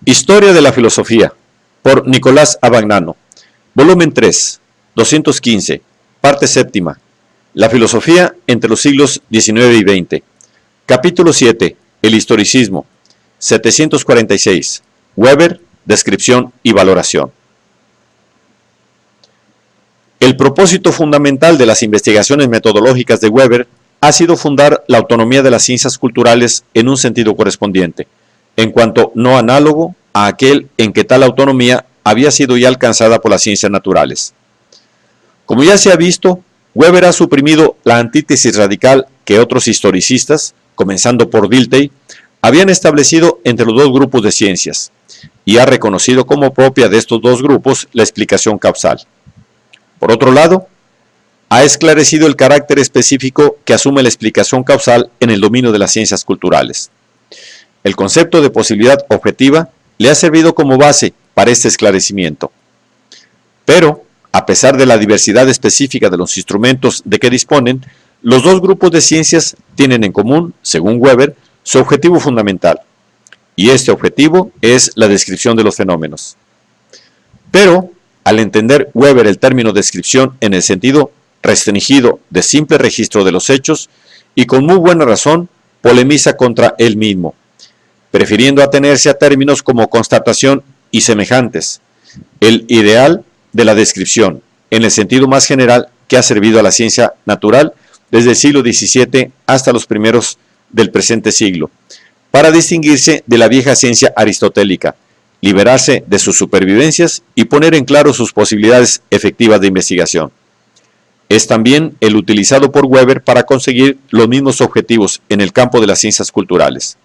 Historia de la filosofía, por Nicolás Abagnano, volumen 3, 215, parte séptima, la filosofía entre los siglos XIX y XX, capítulo 7, el historicismo, 746, Weber, descripción y valoración. El propósito fundamental de las investigaciones metodológicas de Weber ha sido fundar la autonomía de las ciencias culturales en un sentido correspondiente, en cuanto no análogo a aquel en que tal autonomía había sido ya alcanzada por las ciencias naturales. Como ya se ha visto, Weber ha suprimido la antítesis radical que otros historicistas, comenzando por Dilthey, habían establecido entre los dos grupos de ciencias, y ha reconocido como propia de estos dos grupos la explicación causal. Por otro lado, ha esclarecido el carácter específico que asume la explicación causal en el dominio de las ciencias culturales. El concepto de posibilidad objetiva le ha servido como base para este esclarecimiento. Pero, a pesar de la diversidad específica de los instrumentos de que disponen, los dos grupos de ciencias tienen en común, según Weber, su objetivo fundamental, y este objetivo es la descripción de los fenómenos. Pero, al entender Weber el término descripción en el sentido restringido de simple registro de los hechos, y con muy buena razón, polemiza contra él mismo, prefiriendo atenerse a términos como constatación y semejantes, el ideal de la descripción, en el sentido más general que ha servido a la ciencia natural desde el siglo XVII hasta los primeros del presente siglo, para distinguirse de la vieja ciencia aristotélica, liberarse de sus supervivencias y poner en claro sus posibilidades efectivas de investigación. Es también el utilizado por Weber para conseguir los mismos objetivos en el campo de las ciencias culturales.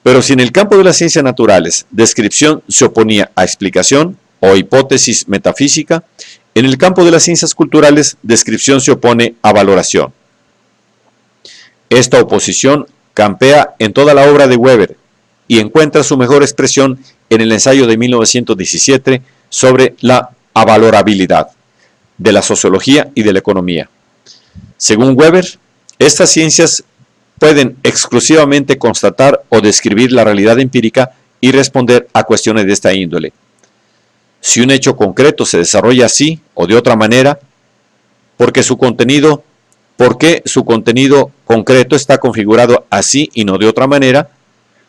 Pero si en el campo de las ciencias naturales descripción se oponía a explicación o hipótesis metafísica, en el campo de las ciencias culturales descripción se opone a valoración. Esta oposición campea en toda la obra de Weber y encuentra su mejor expresión en el ensayo de 1917 sobre la avalorabilidad de la sociología y de la economía. Según Weber, estas ciencias pueden exclusivamente constatar o describir la realidad empírica y responder a cuestiones de esta índole. Si un hecho concreto se desarrolla así o de otra manera, ¿por qué su contenido concreto está configurado así y no de otra manera?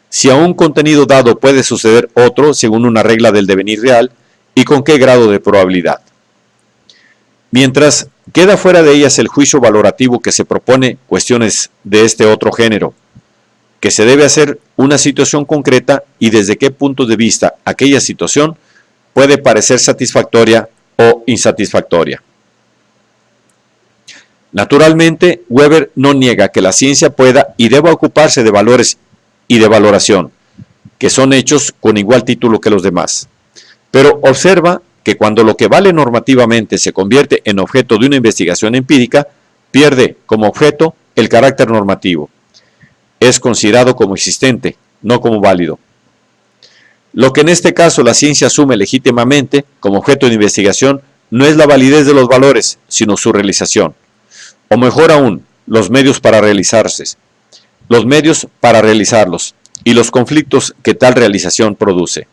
Si a un contenido dado puede suceder otro según una regla del devenir real, y con qué grado de probabilidad. Mientras queda fuera de ellas el juicio valorativo que se propone cuestiones de este otro género, que se debe hacer una situación concreta y desde qué punto de vista aquella situación puede parecer satisfactoria o insatisfactoria. Naturalmente, Weber no niega que la ciencia pueda y deba ocuparse de valores y de valoración, que son hechos con igual título que los demás. Pero observa que cuando lo que vale normativamente se convierte en objeto de una investigación empírica, pierde como objeto el carácter normativo. Es considerado como existente, no como válido. Lo que en este caso la ciencia asume legítimamente como objeto de investigación no es la validez de los valores, sino su realización. O mejor aún, los medios para realizarlos y los conflictos que tal realización produce.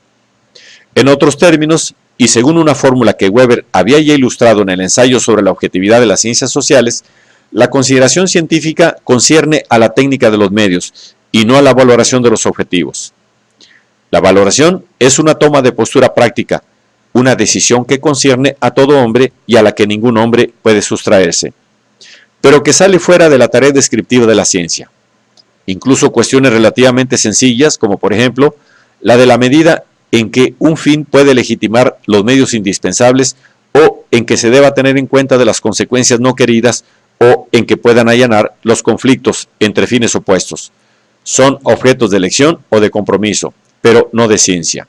En otros términos, y según una fórmula que Weber había ya ilustrado en el ensayo sobre la objetividad de las ciencias sociales, la consideración científica concierne a la técnica de los medios y no a la valoración de los objetivos. La valoración es una toma de postura práctica, una decisión que concierne a todo hombre y a la que ningún hombre puede sustraerse, pero que sale fuera de la tarea descriptiva de la ciencia. Incluso cuestiones relativamente sencillas, como por ejemplo, la de la medida en que un fin puede legitimar los medios indispensables o en que se deba tener en cuenta de las consecuencias no queridas o en que puedan allanar los conflictos entre fines opuestos. Son objetos de elección o de compromiso, pero no de ciencia.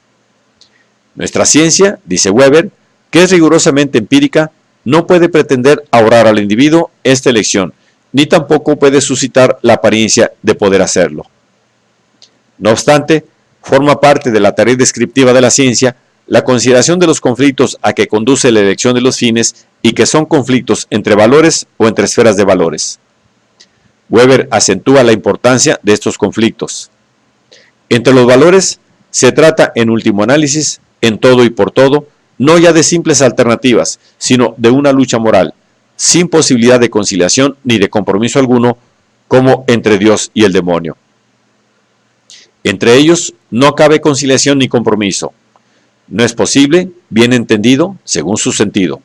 Nuestra ciencia, dice Weber, que es rigurosamente empírica, no puede pretender ahorrar al individuo esta elección, ni tampoco puede suscitar la apariencia de poder hacerlo. No obstante, forma parte de la tarea descriptiva de la ciencia la consideración de los conflictos a que conduce la elección de los fines y que son conflictos entre valores o entre esferas de valores. Weber acentúa la importancia de estos conflictos. Entre los valores se trata, en último análisis, en todo y por todo, no ya de simples alternativas, sino de una lucha moral, sin posibilidad de conciliación ni de compromiso alguno, como entre Dios y el demonio. Entre ellos no cabe conciliación ni compromiso. No es posible, bien entendido, según su sentido.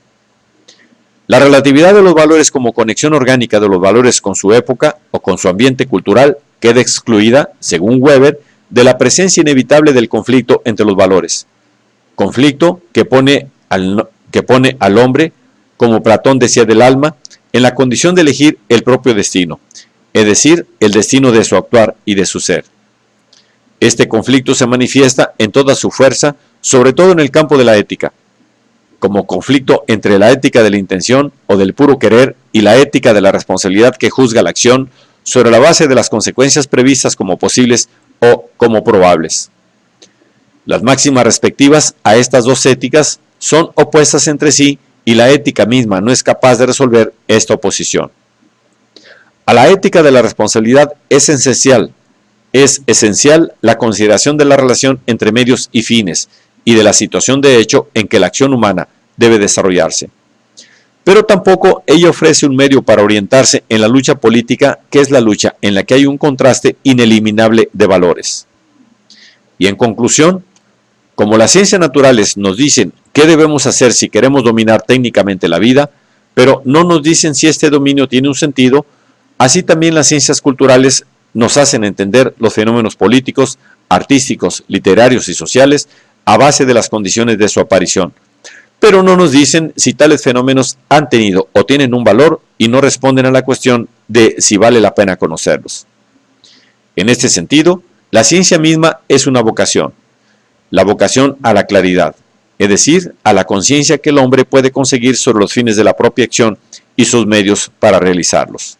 La relatividad de los valores como conexión orgánica de los valores con su época o con su ambiente cultural queda excluida, según Weber, de la presencia inevitable del conflicto entre los valores. Conflicto que pone al hombre, como Platón decía del alma, en la condición de elegir el propio destino, es decir, el destino de su actuar y de su ser. Este conflicto se manifiesta en toda su fuerza, sobre todo en el campo de la ética, como conflicto entre la ética de la intención o del puro querer y la ética de la responsabilidad que juzga la acción sobre la base de las consecuencias previstas como posibles o como probables. Las máximas respectivas a estas dos éticas son opuestas entre sí y la ética misma no es capaz de resolver esta oposición. A la ética de la responsabilidad es esencial la consideración de la relación entre medios y fines y de la situación de hecho en que la acción humana debe desarrollarse. Pero tampoco ella ofrece un medio para orientarse en la lucha política, que es la lucha en la que hay un contraste ineliminable de valores. Y en conclusión, como las ciencias naturales nos dicen qué debemos hacer si queremos dominar técnicamente la vida, pero no nos dicen si este dominio tiene un sentido, así también las ciencias culturales nos hacen entender los fenómenos políticos, artísticos, literarios y sociales a base de las condiciones de su aparición, pero no nos dicen si tales fenómenos han tenido o tienen un valor y no responden a la cuestión de si vale la pena conocerlos. En este sentido, la ciencia misma es una vocación, la vocación a la claridad, es decir, a la conciencia que el hombre puede conseguir sobre los fines de la propia acción y sus medios para realizarlos.